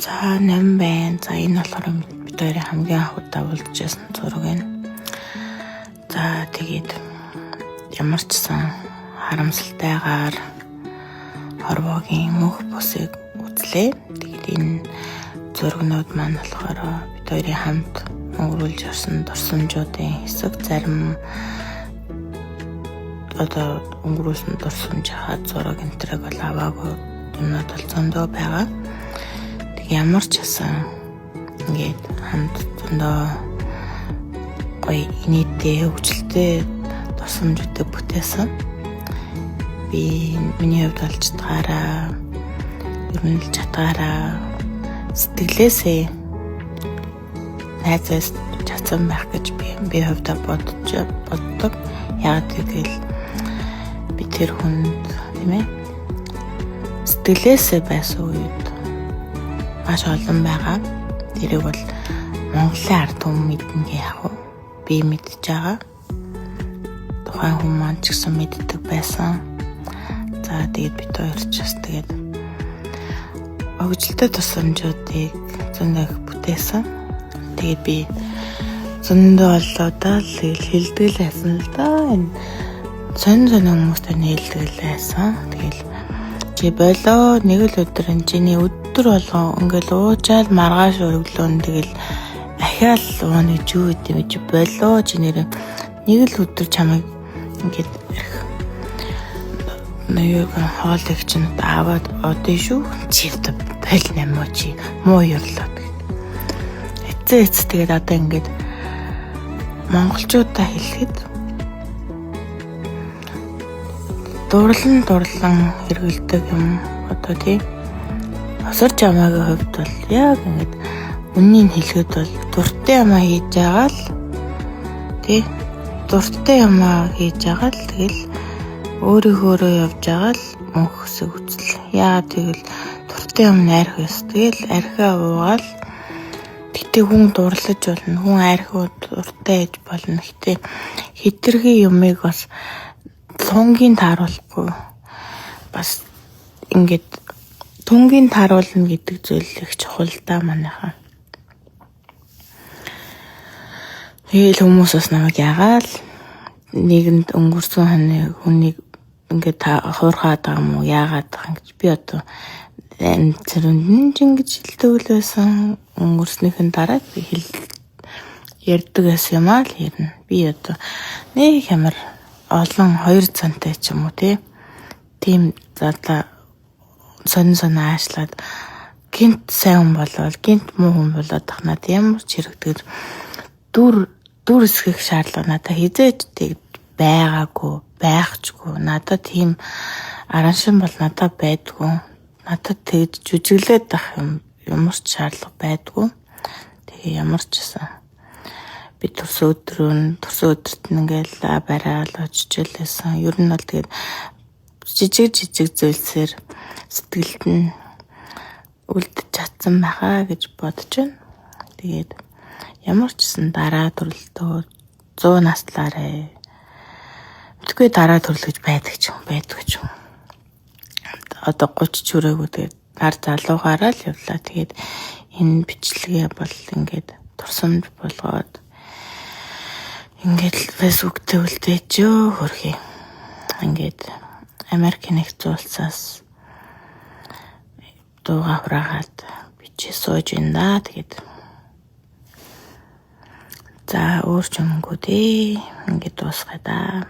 За 8 байна. За энэ болохоор бид хоёрын хамгийн анх удаа уулзсан зураг байна. За тэгээд ямар ч сан харамсалтайгаар хорвоогийн мөнх бусыг үзлээ. Тэгээд энэ зурагнууд маань болохоор бид хоёрын хамт өнгөрүүлж явсан дурсамжуудын хэсэг, зарим одоо өнгөрүүлсэн дурсамж хаад зураг энтрэг бол аваагүй юмнууд бол зөндөө байгаа. Ямар ч асан ингээд хамт зөндөө гоё нийтээ хөгжилтэй дурсамжуудыг бүтээсэн. Би миний хувьд болж чадгаараа, ер нь л чадгаараа сэтгэлээсээ найзаас чадсан байх гэж би хувьдаа боддог. Яг тэгэл би тэр хүнд тийм ээ сэтгэлээсээ байсан үед маш олон байгаа. Тэрийг бол Монголын ард түмэн мэднэ яг уу. Би мэдж байгаа. Тухайн хүн маань ч гэсэн мэддэг байсан. За тэгээд бид хоёр ч бас тэгээд хөгжилтэй тусламжуудыг зөндөө бүтээсэн. Тэгээд би зөндөө олоодаа л хэлдэг л байсан л да. Энэ сонь хүмүүстэй нийлдэг л байсан. Тэгэл чи болоо нэг л өдөр энэ чиний өдөр болгоо ингээл уужаал маргааш өглөө тэгэл ахиал ууны юу гэдэм чи болоо чи нэр нэг л өдөр чамайг ингээд ирэх нэг хоолыг чинь аваад одё шүү чи бэл нэмөө чи муу ёрлоо эцээ тэгээд одоо ингээд монголчуудаа хэлэхэд дурлан хэрэгэлдэг юм одоо тийм осор жамаагийн хувьд бол яг ингэж үннийг хэлэхэд бол дуртай юмаа хийж байгаа л тий дуртай юмаа хийж байгаа л тэгэл өөрөөрөө явж байгаа л мөнх хэсэг үзэл яа тэгэл дуртай юм арх ёс тэгэл архиа уугаал гэтээ хүн дурлаж болно хүн архиуд дуртай ээж болно гэтээ хитрхи юмыг бас тунгийн тааруулахгүй бас ингээд тунгийн тааруулна гэдэг зүйл их чухал да манайхаа. Тэгэл хүмүүс бас намайг ягаал нэгэнд өнгөрсөн ханы хүнийг ингээд хуурхаад байгаа юм уу яагаад байгаа юм гэж би одоо зэрэндэн ингэж хэлдэг л байсан өнгөрснөхийн дараа би ярьдаг байсан юм аа л ярина. Би одоо нэг ямар олон 2 цантай ч юм уу тийм задлаа сонь аашлаад гинт сайн хүн болвол гинт муу хүн болоод тахнаад ямар ч хэрэгдэр дүр эсгэх шаардлага надад хизээж байгаагүй байхчгүй надад тийм араншин бол надад байдгүй надад тэгж жүжиглээд байх юм ямар ч шаардлага байдгүй тэгээ ямар ч гэсэн би төрсөн өдөрт ингээл бараал очижлээсэн. Ер нь бол тэгээд жижиг зүйлсээр сэтгэлд нь үлдэж чадсан байхаа гэж бодож байна. Тэгээд ямар ч гэсэн дараа төрлөлтөө 100 наслаарэ. Мэдгүй дараа төрлөж байдаг ч юм. Одоо 30 хүрээгүй тэгээд нар залуугаараа л явлаа. Тэгээд энэ бичлэгээ бол ингээд турсамж болгоод ингээд фэйсбүүк дээр үлдээчөө хөрхий. Ингээд Америк нэгдсэн улсаас дууга хураагаад бичиж сууж байна да. Тэгээд за өөр ч юмгүүдээ ингээд дуусгая да.